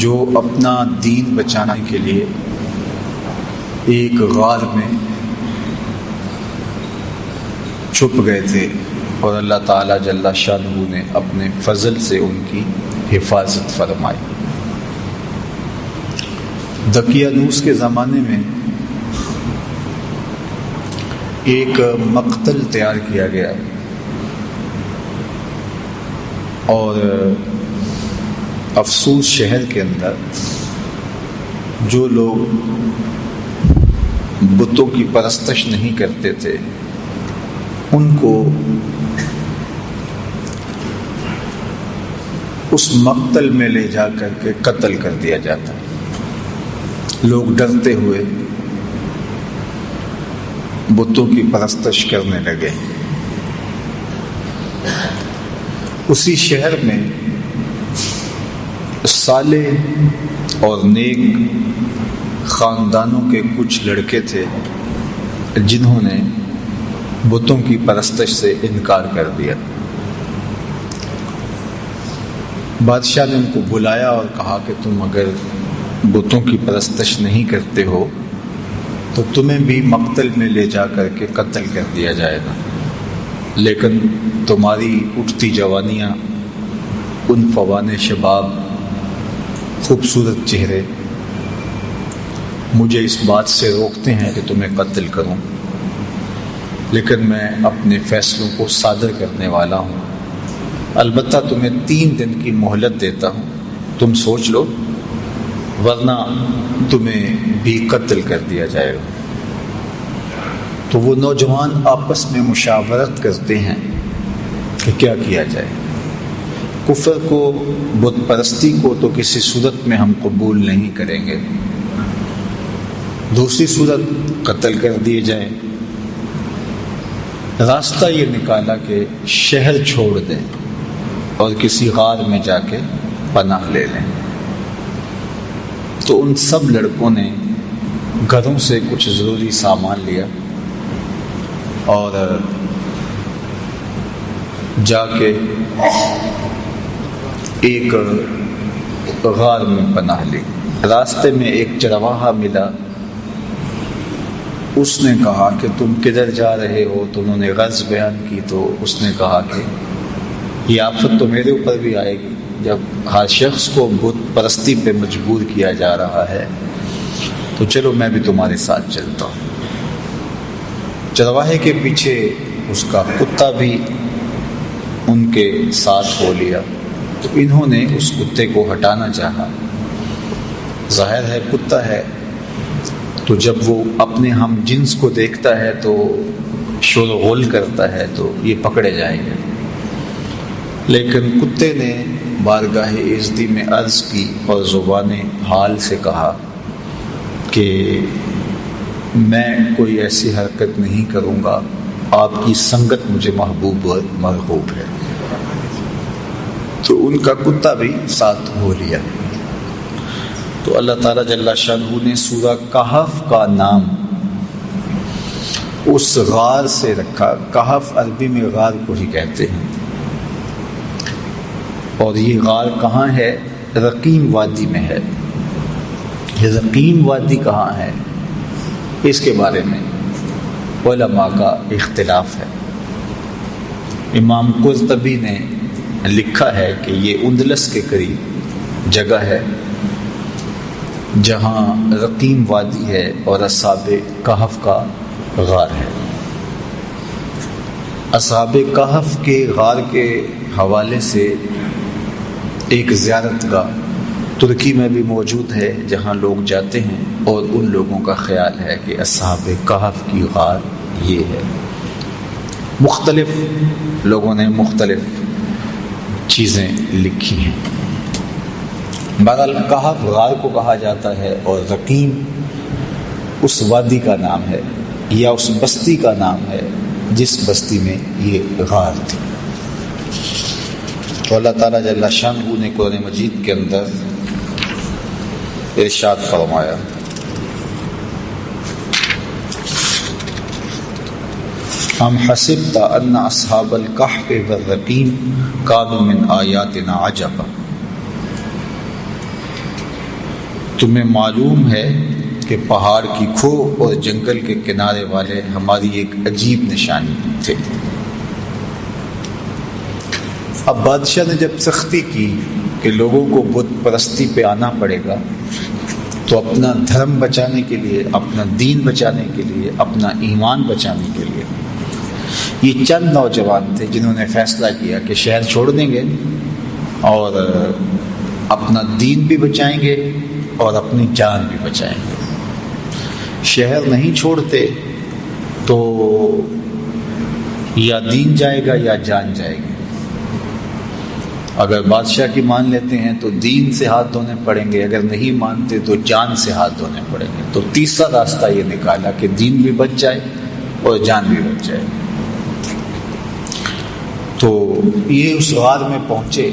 جو اپنا دین بچانے کے لیے ایک غار میں چھپ گئے تھے، اور اللہ تعالیٰ جل شانہ نے اپنے فضل سے ان کی حفاظت فرمائی۔ دقیانوس کے زمانے میں ایک مقتل تیار کیا گیا، اور افسوس شہر کے اندر جو لوگ بتوں کی پرستش نہیں کرتے تھے ان کو اس مقتل میں لے جا کر کے قتل کر دیا جاتا۔ لوگ ڈرتے ہوئے بتوں کی پرستش کرنے لگے۔ اسی شہر میں صالح اور نیک خاندانوں کے کچھ لڑکے تھے جنہوں نے بتوں کی پرستش سے انکار کر دیا۔ بادشاہ نے ان کو بلایا اور کہا کہ تم اگر بتوں کی پرستش نہیں کرتے ہو تو تمہیں بھی مقتل میں لے جا کر کے قتل کر دیا جائے گا، لیکن تمہاری اٹھتی جوانیاں، ان فوان شباب، خوبصورت چہرے مجھے اس بات سے روکتے ہیں کہ تمہیں قتل کروں، لیکن میں اپنے فیصلوں کو صادر کرنے والا ہوں۔ البتہ تمہیں 3 دن کی مہلت دیتا ہوں، تم سوچ لو، ورنہ تمہیں بھی قتل کر دیا جائے گا۔ تو وہ نوجوان آپس میں مشاورت کرتے ہیں کہ کیا کیا جائے۔ کفر کو، بت پرستی کو تو کسی صورت میں ہم قبول نہیں کریں گے، دوسری صورت قتل کر دیے جائیں۔ راستہ یہ نکالا کہ شہر چھوڑ دیں اور کسی غار میں جا کے پناہ لے لیں۔ تو ان سب لڑکوں نے گھروں سے کچھ ضروری سامان لیا اور جا کے ایک غار میں پناہ لی۔ راستے میں ایک چرواہا ملا، اس نے کہا کہ تم کدھر جا رہے ہو؟ تو انہوں نے غرض بیان کی، تو اس نے کہا کہ یہ آفت تو میرے اوپر بھی آئے گی جب ہر شخص کو بت پرستی پہ مجبور کیا جا رہا ہے، تو چلو میں بھی تمہارے ساتھ چلتا ہوں۔ چرواہے کے پیچھے اس کا کتا بھی ان کے ساتھ ہو لیا، تو انہوں نے اس کتے کو ہٹانا چاہا۔ ظاہر ہے کتا ہے تو جب وہ اپنے ہم جنس کو دیکھتا ہے تو شور و غل کرتا ہے، تو یہ پکڑے جائیں گے۔ لیکن کتے نے بارگاہ عزتی میں عرض کی اور زبان حال سے کہا کہ میں کوئی ایسی حرکت نہیں کروں گا، آپ کی سنگت مجھے محبوب اور مرغوب ہے۔ تو ان کا کتا بھی ساتھ ہو لیا۔ تو اللہ تعالیٰ جل شانہ نے سورہ کہف کا نام اس غار سے رکھا۔ کہف عربی میں غار کو ہی کہتے ہیں، اور یہ غار کہاں ہے؟ رقیم وادی میں ہے۔ یہ رقیم وادی کہاں ہے اس کے بارے میں علماء کا اختلاف ہے۔ امام قرطبی نے لکھا ہے کہ یہ اندلس کے قریب جگہ ہے جہاں رقیم وادی ہے اور اصحاب کہف کا غار ہے۔ اصحاب کہف کے غار کے حوالے سے ایک زیارت گاہ ترکی میں بھی موجود ہے جہاں لوگ جاتے ہیں، اور ان لوگوں کا خیال ہے کہ اصحاب کہف کی غار یہ ہے۔ مختلف لوگوں نے مختلف چیزیں لکھی ہیں۔ بہرحال کہف غار کو کہا جاتا ہے، اور رقیم اس وادی کا نام ہے یا اس بستی کا نام ہے جس بستی میں یہ غار تھی۔ تو اللہ تعالیٰ جل شانہ نے قرآن مجید کے اندر ارشاد فرمایا، ام حسبت ان اصحاب الکہف والرقیم کانوا من آیاتنا عجبا۔ تمہیں معلوم ہے کہ پہاڑ کی کھو اور جنگل کے کنارے والے ہماری ایک عجیب نشانی تھے۔ اب بادشاہ نے جب سختی کی کہ لوگوں کو بت پرستی پہ آنا پڑے گا، تو اپنا دھرم بچانے کے لیے، اپنا دین بچانے کے لیے، اپنا ایمان بچانے کے لیے یہ چند نوجوان تھے جنہوں نے فیصلہ کیا کہ شہر چھوڑ دیں گے اور اپنا دین بھی بچائیں گے اور اپنی جان بھی بچائیں گے۔ شہر نہیں چھوڑتے تو یا دین جائے گا یا جان جائے گی۔ اگر بادشاہ کی مان لیتے ہیں تو دین سے ہاتھ دھونے پڑیں گے، اگر نہیں مانتے تو جان سے ہاتھ دھونے پڑیں گے۔ تو تیسرا راستہ یہ نکالا کہ دین بھی بچ جائے اور جان بھی بچ جائے۔ تو یہ اس غار میں پہنچے،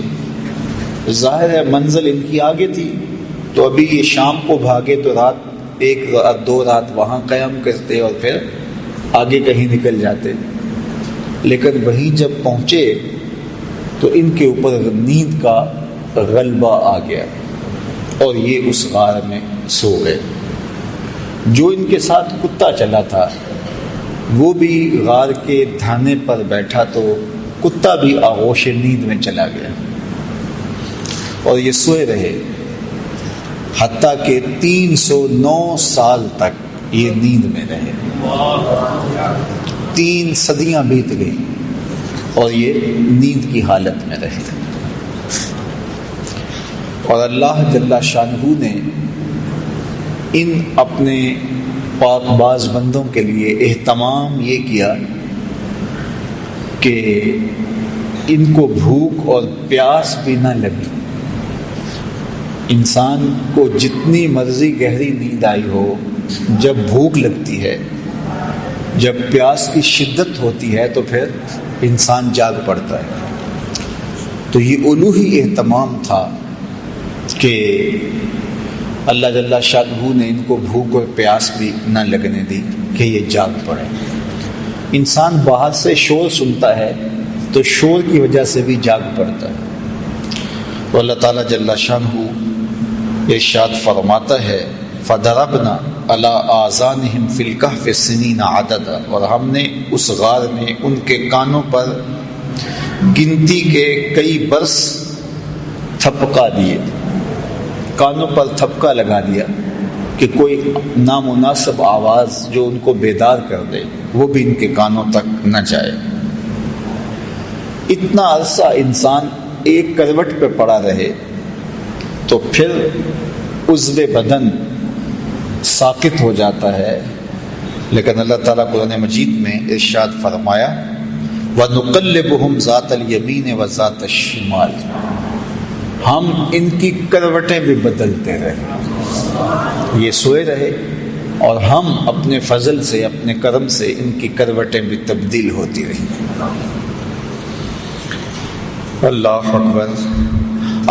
ظاہر ہے منزل ان کی آگے تھی، تو ابھی یہ شام کو بھاگے تو رات 1 رات 2 رات وہاں قیام کرتے اور پھر آگے کہیں نکل جاتے۔ لیکن وہیں جب پہنچے تو ان کے اوپر نیند کا غلبہ آ گیا اور یہ اس غار میں سو گئے۔ جو ان کے ساتھ کتا چلا تھا وہ بھی غار کے دھانے پر بیٹھا، تو کتا بھی آغوش نیند میں چلا گیا اور یہ سوئے رہے، حتیٰ کہ 309 سال تک یہ نیند میں رہے۔ 3 صدیاں بیت گئی اور یہ نیند کی حالت میں رہے۔ اور اللہ جل شانہ نے ان اپنے پاک باز بندوں کے لیے اہتمام یہ کیا کہ ان کو بھوک اور پیاس بھی نہ لگی۔ انسان کو جتنی مرضی گہری نیند آئی ہو، جب بھوک لگتی ہے، جب پیاس کی شدت ہوتی ہے تو پھر انسان جاگ پڑتا ہے۔ تو یہ الوہی اہتمام تھا کہ اللہ جل شانہ نے ان کو بھوک اور پیاس بھی نہ لگنے دی کہ یہ جاگ پڑے۔ انسان باہر سے شور سنتا ہے تو شور کی وجہ سے بھی جاگ پڑتا ہے۔ تو اللہ تعالیٰ جل شانہ ارشاد فرماتا ہے فَضَرَبْنَا عَلَىٰ آذَانِهِمْ فِي الْكَهْفِ سِنِينَ عَدَدًا، اور ہم نے اس غار میں ان کے کانوں پر گنتی کے کئی برس تھپکا دیے، کانوں پر تھپکا لگا دیا کہ کوئی نامناسب آواز جو ان کو بیدار کر دے وہ بھی ان کے کانوں تک نہ جائے۔ اتنا عرصہ انسان ایک کروٹ پہ پڑا رہے تو پھر عضو بدن ساقط ہو جاتا ہے، لیکن اللہ تعالیٰ قرآن مجید میں ارشاد فرمایا وَنُقَلِّبُهُمْ ذَاتَ الْيَمِينِ وَذَاتَ الشِّمَالِ، ہم ان کی کروٹیں بھی بدلتے رہے۔ یہ سوئے رہے اور ہم اپنے فضل سے، اپنے کرم سے ان کی کروٹیں بھی تبدیل ہوتی رہیں۔ اللہ اکبر۔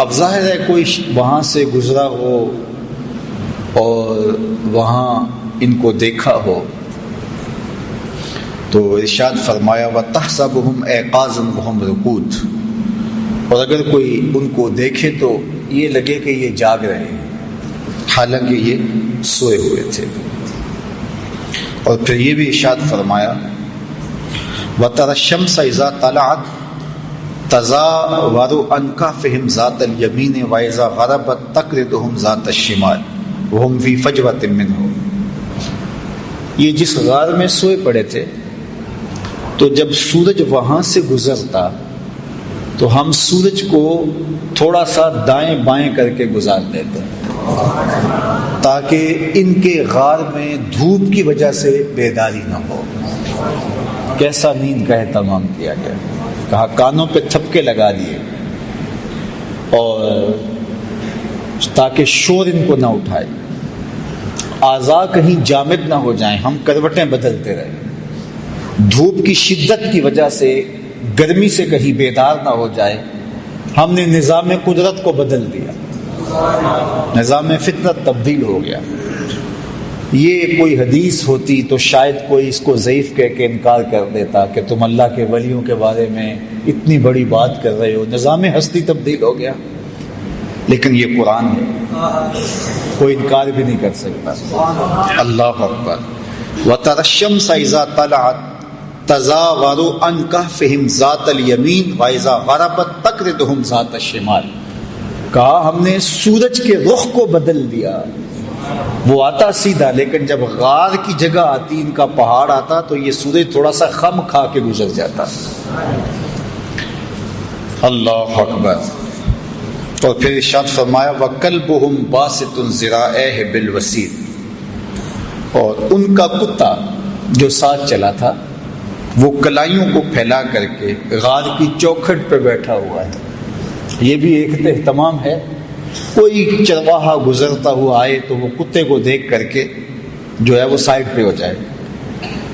اب ظاہر ہے کوئی وہاں سے گزرا ہو اور وہاں ان کو دیکھا ہو تو ارشاد فرمایا وَتَحْسَبُهُمْ أَيْقَاظًا وَهُمْ رُقُودٌ، اور اگر کوئی ان کو دیکھے تو یہ لگے کہ یہ جاگ رہے ہیں حالانکہ یہ سوئے ہوئے تھے۔ اور پھر یہ بھی ارشاد فرمایا وَتَرَى الشَّمْسَ إِذَا طَلَعَتْ تَزَاوَرُ عَنْ كَهْفِهِمْ ذَاتَ الْيَمِينِ وَإِذَا غَرَبَتْ تَقْرِضُهُمْ ذَاتَ الشِّمَالِ وَهُمْ فِي فَجْوَةٍ مِّنْهُ۔ یہ جس غار میں سوئے پڑے تھے تو جب سورج وہاں سے گزرتا تو ہم سورج کو تھوڑا سا دائیں بائیں کر کے گزار دیتے تاکہ ان کے غار میں دھوپ کی وجہ سے بیداری نہ ہو۔ کیسا نیند کا اہتمام کیا گیا، کہا کانوں پہ تھپکے لگا دیے اور تاکہ شور ان کو نہ اٹھائے، اعضاء کہیں جامد نہ ہو جائیں، ہم کروٹیں بدلتے رہیں، دھوپ کی شدت کی وجہ سے گرمی سے کہیں بیدار نہ ہو جائے، ہم نے نظام قدرت کو بدل دیا، نظام فطرت تبدیل ہو گیا۔ یہ کوئی حدیث ہوتی تو شاید کوئی اس کو ضعیف کہہ کے انکار کر دیتا کہ تم اللہ کے ولیوں کے بارے میں اتنی بڑی بات کر رہے ہو، نظام ہستی تبدیل ہو گیا۔ لیکن یہ قرآن ہے، کوئی انکار بھی نہیں کر سکتا۔ اللہ اکبر۔ وَتَرَى الشَّمْسَ إِذَا طَلَعَتْ تَزَاوَرُ عَنْ كَهْفِهِمْ ذَاتَ الْيَمِينِ وَإِذَا غَرَبَتْ تَقْرِضُهُمْ ذَاتَ الشِّمَالِ۔ کہا ہم نے سورج کے رخ کو بدل دیا، وہ آتا سیدھا، لیکن جب غار کی جگہ آتی، ان کا پہاڑ آتا، تو یہ سورج تھوڑا سا خم کھا کے گزر جاتا۔ اللہ اکبر۔ اور پھر ارشاد فرمایا وَكَلْبُهُمْ بَاسِطٌ ذِرَاعَيْهِ بِالْوَسِيدِ، اور ان کا کتا جو ساتھ چلا تھا وہ کلائیوں کو پھیلا کر کے غار کی چوکھٹ پہ بیٹھا ہوا ہے۔ یہ بھی ایک اہتمام ہے، کوئی چرواہا گزرتا ہوا آئے تو وہ کتے کو دیکھ کر کے جو ہے وہ سائڈ پہ ہو جائے،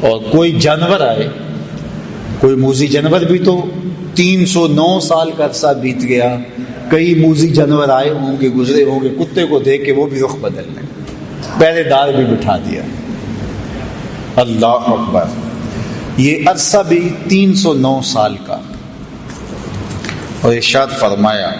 اور کوئی جانور آئے، کوئی موذی جانور بھی تو 309 سال کا عرصہ بیت گیا، کئی موذی جانور آئے ہوں گے، گزرے ہوں گے، کتے کو دیکھ کے وہ بھی رخ بدل لیں، پہرے دار بھی بٹھا دیا۔ اللہ اکبر۔ یہ عرصہ بھی 309 سال کا۔ اور ارشاد فرمایا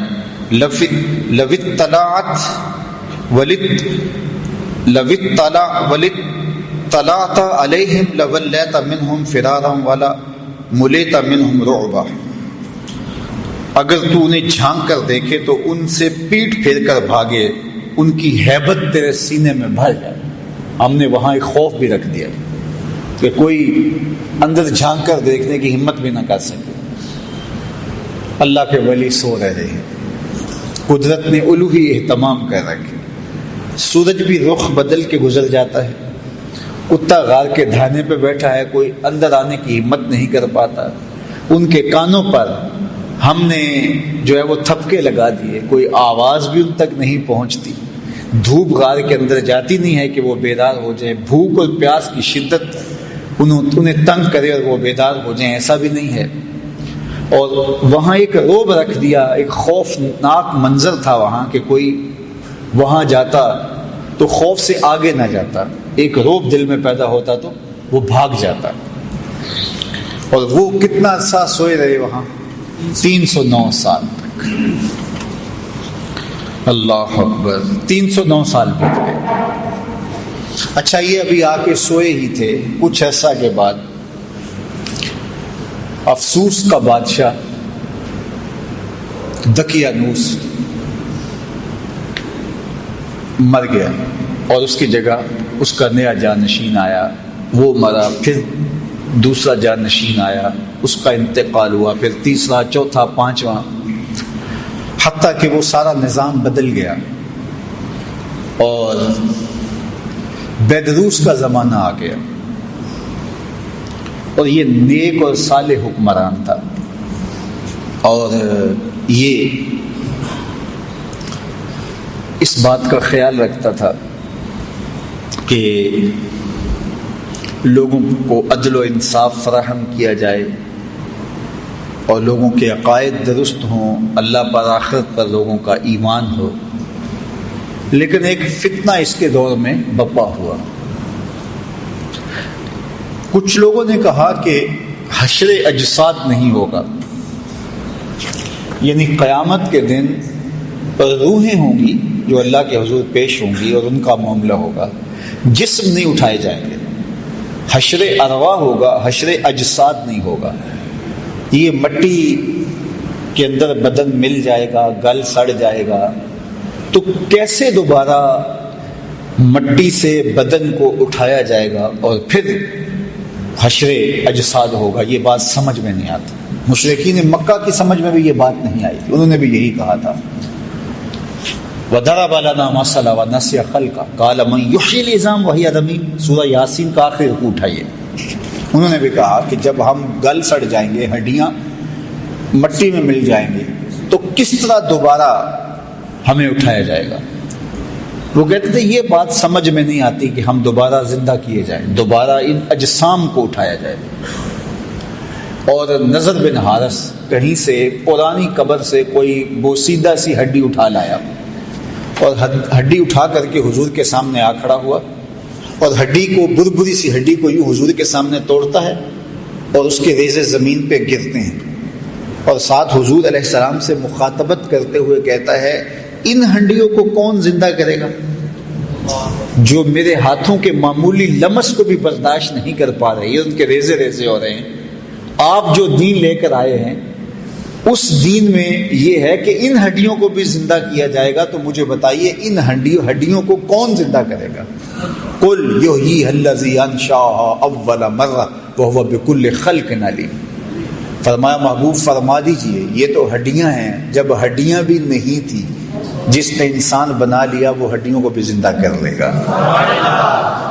طلعت علیہم لولیت منہم فرارا ولا ملیت منہم رعبا، اگر تو انہیں جھانک کر دیکھے تو ان سے پیٹ پھیر کر بھاگے، ان کی ہیبت تیرے سینے میں بھر جائے۔ ہم نے وہاں ایک خوف بھی رکھ دیا کہ کوئی اندر جھانک کر دیکھنے کی ہمت بھی نہ کر سکے۔ اللہ کے ولی سو رہے ہیں، قدرت نے الوہی اہتمام کر رکھے، سورج بھی رخ بدل کے گزر جاتا ہے، کتا غار کے دھانے پہ بیٹھا ہے، کوئی اندر آنے کی ہمت نہیں کر پاتا، ان کے کانوں پر ہم نے جو ہے وہ تھپکے لگا دیے، کوئی آواز بھی ان تک نہیں پہنچتی، دھوپ غار کے اندر جاتی نہیں ہے کہ وہ بیدار ہو جائے، بھوک اور پیاس کی شدت انہیں تنگ کرے اور وہ بیدار ہو جائیں، ایسا بھی نہیں ہے۔ اور وہاں ایک رعب رکھ دیا، ایک خوفناک منظر تھا وہاں کہ کوئی وہاں جاتا تو خوف سے آگے نہ جاتا، ایک رعب دل میں پیدا ہوتا تو وہ بھاگ جاتا۔ اور وہ کتنا عرصہ سوئے رہے وہاں؟ 309 سال تک۔ اللہ اکبر۔ 309 سال بیت گئے۔ اچھا، یہ ابھی آ کے سوئے ہی تھے، کچھ عرصہ کے بعد افسوس کا بادشاہ دقیانوس مر گیا، اور اس کی جگہ اس کا نیا جانشین آیا، وہ مرا، پھر دوسرا جانشین آیا، اس کا انتقال ہوا، پھر تیسرا، چوتھا، پانچواں، حتیٰ کہ وہ سارا نظام بدل گیا، اور بیدروس کا زمانہ آ گیا، اور یہ نیک اور صالح حکمران تھا، اور یہ اس بات کا خیال رکھتا تھا کہ لوگوں کو عدل و انصاف فراہم کیا جائے، اور لوگوں کے عقائد درست ہوں، اللہ پر آخرت پر لوگوں کا ایمان ہو۔ لیکن ایک فتنہ اس کے دور میں بپا ہوا۔ کچھ لوگوں نے کہا کہ حشر اجساد نہیں ہوگا، یعنی قیامت کے دن روحیں ہوں گی جو اللہ کے حضور پیش ہوں گی، اور ان کا معاملہ ہوگا، جسم نہیں اٹھائے جائیں گے، حشر ارواح ہوگا، حشر اجساد نہیں ہوگا۔ یہ مٹی کے اندر بدن مل جائے گا، گل سڑ جائے گا، تو کیسے دوبارہ مٹی سے بدن کو اٹھایا جائے گا اور پھر حشر اجساد ہوگا؟ یہ بات سمجھ میں نہیں آتی۔ مشرکین مکہ کی سمجھ میں بھی یہ بات نہیں آئی، انہوں نے بھی یہی کہا تھا، وَضَرَبَ لَنَا مَثَلًا وَنَسِيَ خَلْقَهُ قَالَ مَن يُحْيِي الْعِظَامَ وَهِيَ رَمِيمٌ۔ سورہ یاسین کا آخر رکوع اٹھائیے۔ انہوں نے بھی کہا کہ جب ہم گل سڑ جائیں گے، ہڈیاں مٹی میں مل جائیں گے، تو کس طرح دوبارہ ہمیں اٹھایا جائے گا؟ وہ کہتے تھے یہ بات سمجھ میں نہیں آتی کہ ہم دوبارہ زندہ کیے جائیں، دوبارہ ان اجسام کو اٹھایا جائے۔ اور نضر بن حارث کہیں سے پرانی قبر سے کوئی بوسیدہ سی ہڈی اٹھا لایا، اور ہڈی اٹھا کر کے حضور کے سامنے آ کھڑا ہوا، اور ہڈی کو، بربری سی ہڈی کو یوں حضور کے سامنے توڑتا ہے، اور اس کے ریزے زمین پہ گرتے ہیں، اور ساتھ حضور علیہ السلام سے مخاطبت کرتے ہوئے کہتا ہے ان ہڈیوں کو کون زندہ کرے گا جو میرے ہاتھوں کے معمولی لمس کو بھی برداشت نہیں کر پا رہے، ان کے ریزے ریزے ہو رہے ہیں۔ آپ جو دین لے کر آئے ہیں اس دین میں یہ ہے کہ ان ہڈیوں کو بھی زندہ کیا جائے گا، تو مجھے بتائیے ان ہڈیوں کو کون زندہ کرے گا؟ قل یحییھا الذی انشأھا اول مرہ وہو بکل خلق علیم۔ فرمایا محبوب فرما دیجئے یہ تو ہڈیاں ہیں، جب ہڈیاں بھی نہیں تھی جس نے انسان بنا لیا وہ ہڈیوں کو بھی زندہ کر لے گا۔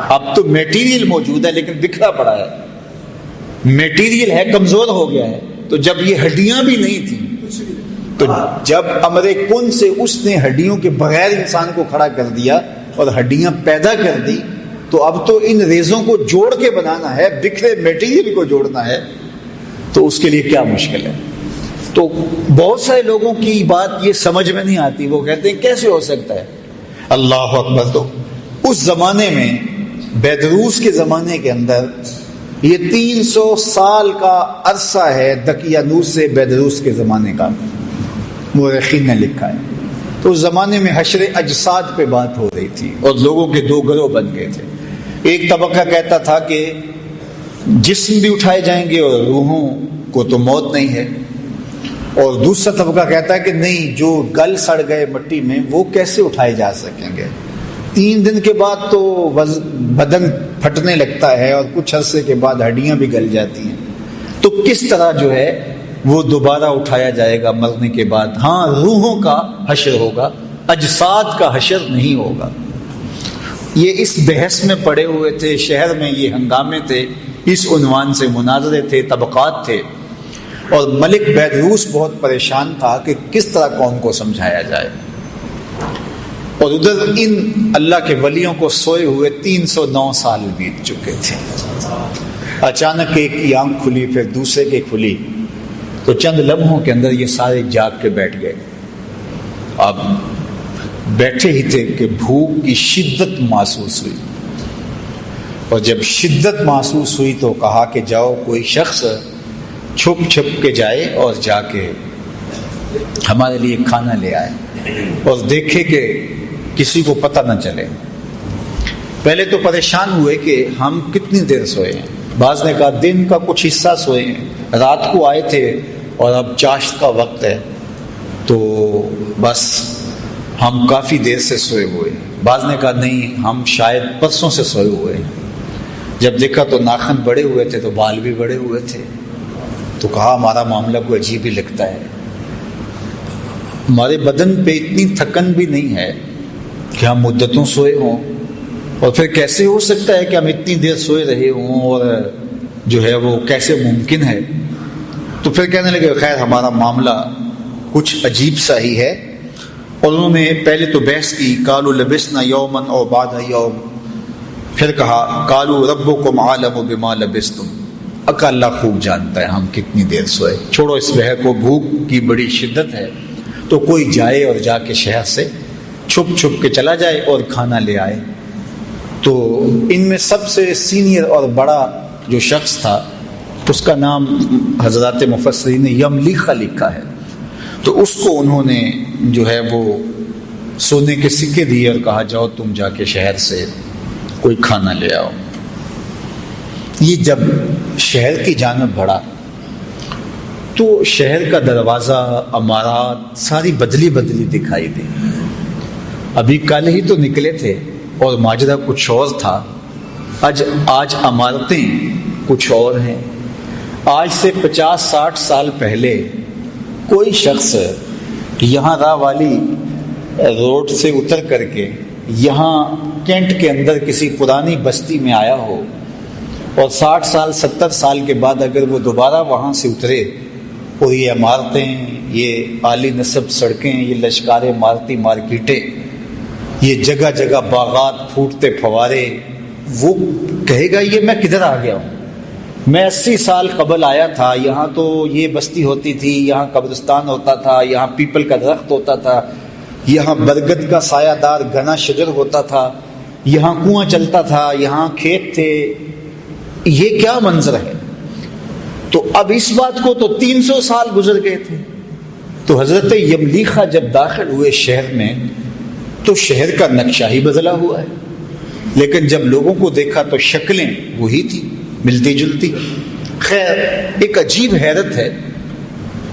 اب تو میٹیریل موجود ہے لیکن بکھرا پڑا ہے، میٹیریل ہے کمزور ہو گیا ہے، تو جب یہ ہڈیاں بھی نہیں تھیں تو جب امر کن سے اس نے ہڈیوں کے بغیر انسان کو کھڑا کر دیا اور ہڈیاں پیدا کر دی، تو اب تو ان ریزوں کو جوڑ کے بنانا ہے، بکھرے میٹیریل کو جوڑنا ہے، تو اس کے لیے کیا مشکل ہے؟ تو بہت سارے لوگوں کی بات یہ سمجھ میں نہیں آتی، وہ کہتے ہیں کیسے ہو سکتا ہے؟ اللہ اکبر۔ تو اس زمانے میں بیدروس کے زمانے کے اندر یہ 300 سال کا عرصہ ہے دقیانوس سے بیدروس کے زمانے کا، مورخین نے لکھا ہے۔ تو اس زمانے میں حشر اجساد پہ بات ہو رہی تھی اور لوگوں کے دو گروہ بن گئے تھے۔ ایک طبقہ کہتا تھا کہ جسم بھی اٹھائے جائیں گے اور روحوں کو تو موت نہیں ہے، اور دوسرا طبقہ کہتا ہے کہ نہیں، جو گل سڑ گئے مٹی میں وہ کیسے اٹھائے جا سکیں گے؟ 3 دن کے بعد تو بدن پھٹنے لگتا ہے اور کچھ عرصے کے بعد ہڈیاں بھی گل جاتی ہیں، تو کس طرح جو ہے وہ دوبارہ اٹھایا جائے گا مرنے کے بعد؟ ہاں، روحوں کا حشر ہوگا، اجساد کا حشر نہیں ہوگا۔ یہ اس بحث میں پڑے ہوئے تھے، شہر میں یہ ہنگامے تھے، اس عنوان سے مناظرے تھے، طبقات تھے، اور ملک بیدروس بہت پریشان تھا کہ کس طرح قوم کو سمجھایا جائے۔ اور ادھر ان اللہ کے ولیوں کو سوئے ہوئے 309 سال بیت چکے تھے۔ اچانک ایک کی آنکھ کھلی، پھر دوسرے کی کھلی، تو چند لمحوں کے اندر یہ سارے جاگ کے بیٹھ گئے۔ اب بیٹھے ہی تھے کہ بھوک کی شدت محسوس ہوئی، اور جب شدت محسوس ہوئی تو کہا کہ جاؤ کوئی شخص چھپ چھپ کے جائے اور جا کے ہمارے لیے کھانا لے آئے اور دیکھے کہ کسی کو پتہ نہ چلے۔ پہلے تو پریشان ہوئے کہ ہم کتنی دیر سوئے ہیں، بعض نے کہا دن کا کچھ حصہ سوئے ہیں، رات کو آئے تھے اور اب چاشت کا وقت ہے تو بس ہم کافی دیر سے سوئے ہوئے ہیں، بعض نے کہا نہیں ہم شاید پرسوں سے سوئے ہوئے ہیں۔ جب دیکھا تو ناخن بڑے ہوئے تھے تو بال بھی بڑے ہوئے تھے، تو کہا ہمارا معاملہ کوئی عجیب ہی لگتا ہے، ہمارے بدن پہ اتنی تھکن بھی نہیں ہے کہ ہم مدتوں سوئے ہوں، اور پھر کیسے ہو سکتا ہے کہ ہم اتنی دیر سوئے رہے ہوں، اور جو ہے وہ کیسے ممکن ہے؟ تو پھر کہنے لگے خیر ہمارا معاملہ کچھ عجیب سا ہی ہے، اور انہوں نے پہلے تو بحث کی، قالوا لبسنا یوما او بعد یوم، پھر کہا قالوا ربکم عالم بما لبستم، اللہ خوب جانتا ہے ہم کتنی دیر سوئے، چھوڑو اس بحث کو، بھوک کی بڑی شدت ہے تو کوئی جائے اور جا کے شہر سے چھپ چھپ کے چلا جائے اور کھانا لے آئے۔ تو ان میں سب سے سینئر اور بڑا جو شخص تھا اس کا نام حضرات مفسرین نے یملیخہ لکھا ہے، تو اس کو انہوں نے جو ہے وہ سونے کے سکے دیے اور کہا جاؤ تم جا کے شہر سے کوئی کھانا لے آؤ۔ یہ جب شہر کی جانب بڑھا تو شہر کا دروازہ، عمارات ساری بدلی بدلی دکھائی دی۔ ابھی کل ہی تو نکلے تھے اور ماجرا کچھ اور تھا، آج عمارتیں کچھ اور ہیں۔ آج سے 50-60 سال پہلے کوئی شخص یہاں راہ والی روڈ سے اتر کر کے یہاں کینٹ کے اندر کسی پرانی بستی میں آیا ہو، اور 60 سال 70 سال کے بعد اگر وہ دوبارہ وہاں سے اترے اور یہ عمارتیں، یہ عالی نصب سڑکیں، یہ لشکار عمارتی مارکیٹیں، یہ جگہ جگہ باغات، پھوٹتے فوارے، وہ کہے گا یہ میں کدھر آ گیا ہوں؟ میں 80 سال قبل آیا تھا، یہاں تو یہ بستی ہوتی تھی، یہاں قبرستان ہوتا تھا، یہاں پیپل کا درخت ہوتا تھا، یہاں برگد کا سایہ دار گھنا شجر ہوتا تھا، یہاں کنواں چلتا تھا، یہاں کھیت تھے، یہ کیا منظر ہے؟ تو اب اس بات کو تو 300 سال گزر گئے تھے، تو حضرت یملیخہ جب داخل ہوئے شہر میں تو شہر کا نقشہ ہی بدلا ہوا ہے، لیکن جب لوگوں کو دیکھا تو شکلیں وہی تھی، ملتی جلتی۔ خیر، ایک عجیب حیرت ہے،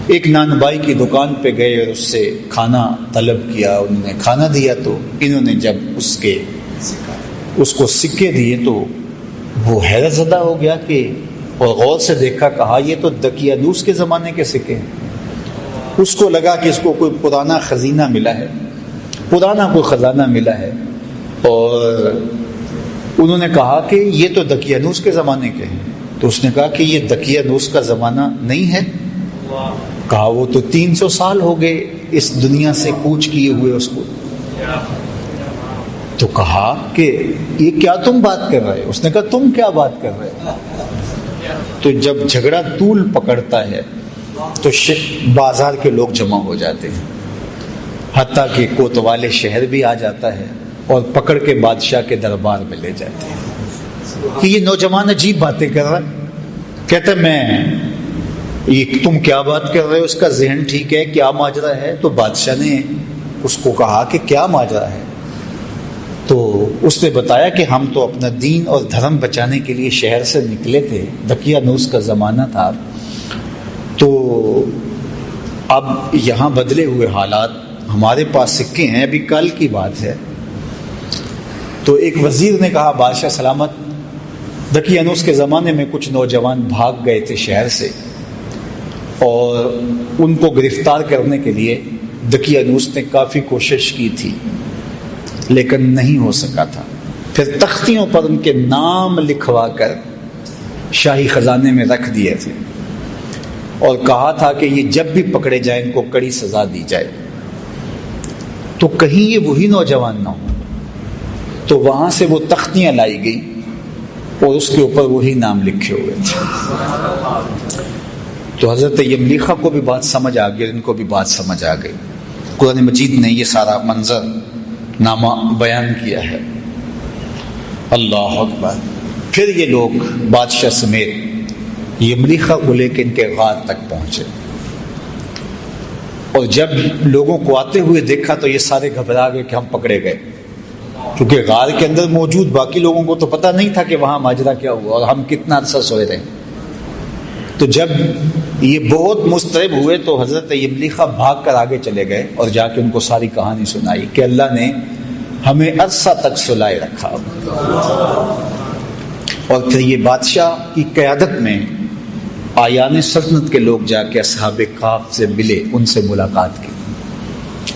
ایک نانبائی کی دکان پہ گئے اور اس سے کھانا طلب کیا، انہوں نے کھانا دیا تو انہوں نے جب اس کو سکے دیے تو وہ حیرت زدہ ہو گیا کہ، اور غور سے دیکھا، کہا یہ تو دقیانوس کے زمانے کے سکے ہیں۔ اس کو لگا کہ اس کو کوئی پرانا خزینہ ملا ہے، پرانا کوئی خزانہ ملا ہے، اور انہوں نے کہا کہ یہ تو دقیانوس کے زمانے کے ہیں۔ تو اس نے کہا کہ یہ دقیانوس کا زمانہ نہیں ہے۔ کہا وہ تو 300 سال ہو گئے اس دنیا سے کوچ کیے ہوئے اس کو۔ تو کہا کہ یہ کیا تم بات کر رہے؟ اس نے کہا تم کیا بات کر رہے؟ تو جب جھگڑا طول پکڑتا ہے تو بازار کے لوگ جمع ہو جاتے ہیں، حتیٰ کہ کوتوال شہر بھی آ جاتا ہے اور پکڑ کے بادشاہ کے دربار میں لے جاتے ہیں کہ یہ نوجوان عجیب باتیں کر رہا ہے۔ کہتے میں یہ تم کیا بات کر رہے ہو، اس کا ذہن ٹھیک ہے، کیا ماجرا ہے؟ تو بادشاہ نے اس کو کہا کہ کیا ماجرا ہے؟ تو اس نے بتایا کہ ہم تو اپنا دین اور دھرم بچانے کے لیے شہر سے نکلے تھے، دقیانوس کا زمانہ تھا، تو اب یہاں بدلے ہوئے حالات، ہمارے پاس سکے ہیں، ابھی کل کی بات ہے۔ تو ایک وزیر نے کہا بادشاہ سلامت، دقیانوس کے زمانے میں کچھ نوجوان بھاگ گئے تھے شہر سے، اور ان کو گرفتار کرنے کے لیے دقیانوس نے کافی کوشش کی تھی لیکن نہیں ہو سکا تھا۔ پھر تختیوں پر ان کے نام لکھوا کر شاہی خزانے میں رکھ دیے تھے اور کہا تھا کہ یہ جب بھی پکڑے جائیں ان کو کڑی سزا دی جائے۔ تو کہیں یہ وہی نوجوان نہ ہو، تو وہاں سے وہ تختیاں لائی گئی اور اس کے اوپر وہی نام لکھے ہوئے تھے۔ تو حضرت یملیخہ کو بھی بات سمجھ آ گئی، ان کو بھی بات سمجھ آ گئی۔ قرآن مجید نے یہ سارا منظر نامہ بیان کیا ہے۔ اللہ اکبر۔ پھر یہ لوگ بادشاہ سمیت یملیخہ کو لے کے ان کے غار تک پہنچے، اور جب لوگوں کو آتے ہوئے دیکھا تو یہ سارے گھبرا گئے کہ ہم پکڑے گئے، کیونکہ غار کے اندر موجود باقی لوگوں کو تو پتہ نہیں تھا کہ وہاں ماجرا کیا ہوا اور ہم کتنا عرصہ سوئے رہے۔ تو جب یہ بہت مضطرب ہوئے تو حضرت یملیخہ بھاگ کر آگے چلے گئے اور جا کے ان کو ساری کہانی سنائی کہ اللہ نے ہمیں عرصہ تک سلائے رکھا۔ اور پھر یہ بادشاہ کی قیادت میں آیان سلطنت کے لوگ جا کے اصحاب کہف سے ملے، ان سے ملاقات کی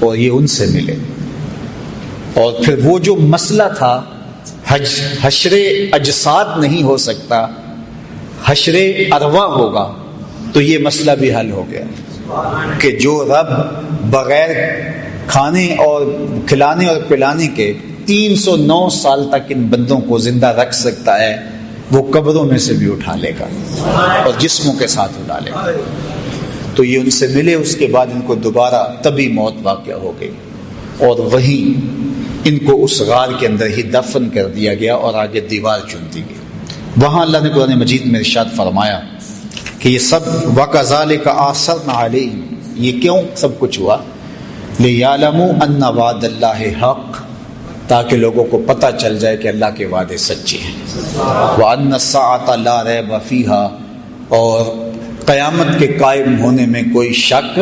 اور یہ ان سے ملے، اور پھر وہ جو مسئلہ تھا حشر اجساد نہیں ہو سکتا، حشر ارواح ہوگا، تو یہ مسئلہ بھی حل ہو گیا کہ جو رب بغیر کھانے اور کھلانے اور پلانے کے 309 سال تک ان بندوں کو زندہ رکھ سکتا ہے، وہ قبروں میں سے بھی اٹھا لے گا اور جسموں کے ساتھ اٹھا لے گا۔ تو یہ ان سے ملے، اس کے بعد ان کو دوبارہ طبی موت واقع ہو گئی، اور وہیں ان کو اس غار کے اندر ہی دفن کر دیا گیا اور آگے دیوار چن دی گئی۔ وہاں اللہ نے قرآن مجید میں ارشاد فرمایا کہ یہ سب وَكَذَلِكَ أَعْثَرْنَا عَلَيْهِمْ، یہ کیوں سب کچھ ہوا؟ لِيَعْلَمُوا أَنَّ وَعْدَ اللَّهِ حَقٌّ، تاکہ لوگوں کو پتہ چل جائے کہ اللہ کے وعدے سچے ہیں، وَأَنَّ السَّاعَةَ لَا رَيْبَ فِيهَا، اور قیامت کے قائم ہونے میں کوئی شک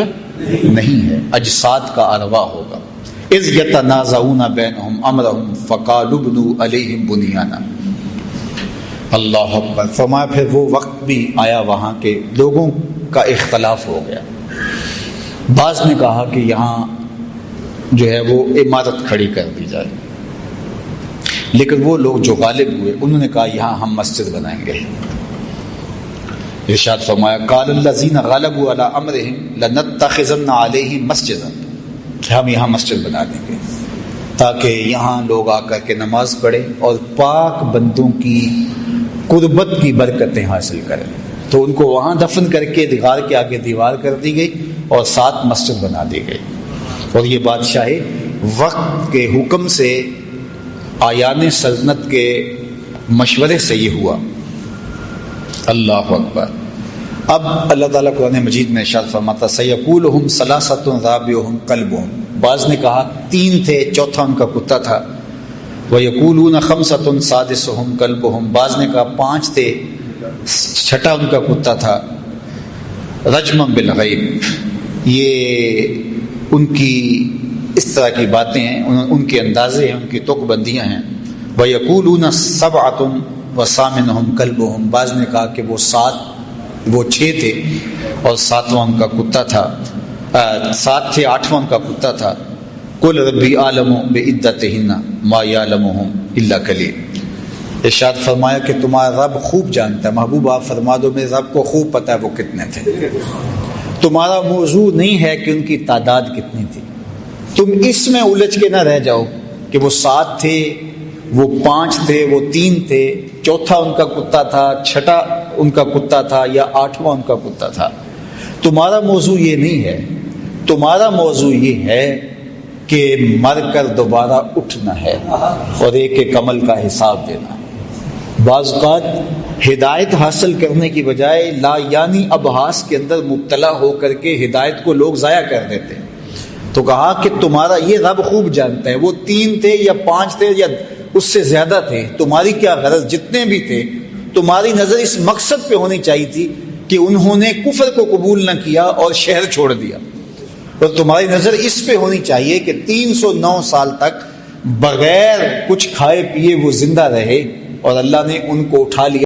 نہیں ہے، اجساد کا ارواح ہوگا۔ اذ یتنازعون بینہم امرہم فقالوا ابنوا علیہم بنیانا۔ اللہ اکبر۔ فرمایا پھر وہ وقت بھی آیا وہاں کے لوگوں کا اختلاف ہو گیا، بعض نے کہا کہ یہاں جو ہے وہ عمارت کھڑی کر دی جائے، لیکن وہ لوگ جو غالب ہوئے انہوں نے کہا یہاں ہم مسجد بنائیں گے۔ ارشاد فرمایا قال الذین غلبوا علی امرہم لنتخذن علیہم مسجدا، کہ ہم یہاں مسجد بنا دیں گے تاکہ یہاں لوگ آ کر کے نماز پڑھیں اور پاک بندوں کی قربت کی برکتیں حاصل کریں۔ تو ان کو وہاں دفن کر کے غار کے آگے دیوار کر دی گئی اور ساتھ مسجد بنا دی گئی، اور یہ بادشاہ وقت کے حکم سے آیان سلطنت کے مشورے سے یہ ہوا۔ اللہ اکبر۔ اب اللہ تعالیٰ قرآن مجید میں ارشاد فرماتا سیقولہم ثلاثۃ رابعہم کلبہم، بعض نے کہا 3 تھے چوتھا ان کا کتا تھا، ویقولون خمسۃ سادسہم کلبہم، بعض نے کہا 5 تھے چھٹا ان کا کتا تھا، رجما بالغیب، یہ ان کی اس طرح کی باتیں ہیں، ان کے اندازے ہیں، ان کی تک بندیاں ہیں۔ ویقولون سبعۃ وثامنہم کلبہم، بعض نے کہا کہ وہ 6 تھے اور 7واں ان کا کتا تھا، 7 تھے 8واں ان کا کتا تھا۔ قل ربی اعلم بعدتہن ما یعلمہم الا قلیل، ارشاد فرمایا کہ تمہارا رب خوب جانتا ہے، محبوب آپ فرما دو میرے رب کو خوب پتہ ہے وہ کتنے تھے، تمہارا موضوع نہیں ہے کہ ان کی تعداد کتنی تھی، تم اس میں الجھ کے نہ رہ جاؤ کہ وہ 7 تھے، وہ 5 تھے، وہ 3 تھے، چوتھا ان کا کتا تھا، چھٹا ان کا کتا تھا یا 8واں ان کا کتا تھا۔ تمہارا موضوع یہ نہیں ہے، تمہارا موضوع یہ ہے کہ مر کر دوبارہ اٹھنا ہے اور ایک ایک عمل کا حساب دینا ہے۔ بعض اوقات ہدایت حاصل کرنے کی بجائے لا یعنی ابحاث کے اندر مبتلا ہو کر کے ہدایت کو لوگ ضائع کر دیتے ہیں۔ تو کہا کہ تمہارا یہ رب خوب جانتا ہے، وہ 3 تھے یا 5 تھے یا اس سے زیادہ تھے، تمہاری کیا غرض، جتنے بھی تھے تمہاری نظر اس مقصد پہ ہونی چاہیے تھی کہ انہوں نے کفر کو قبول نہ کیا اور شہر چھوڑ دیا، اور تمہاری نظر اس پہ ہونی چاہیے کہ 309 سال تک بغیر کچھ کھائے پیے وہ زندہ رہے اور اللہ نے ان کو اٹھا لیا۔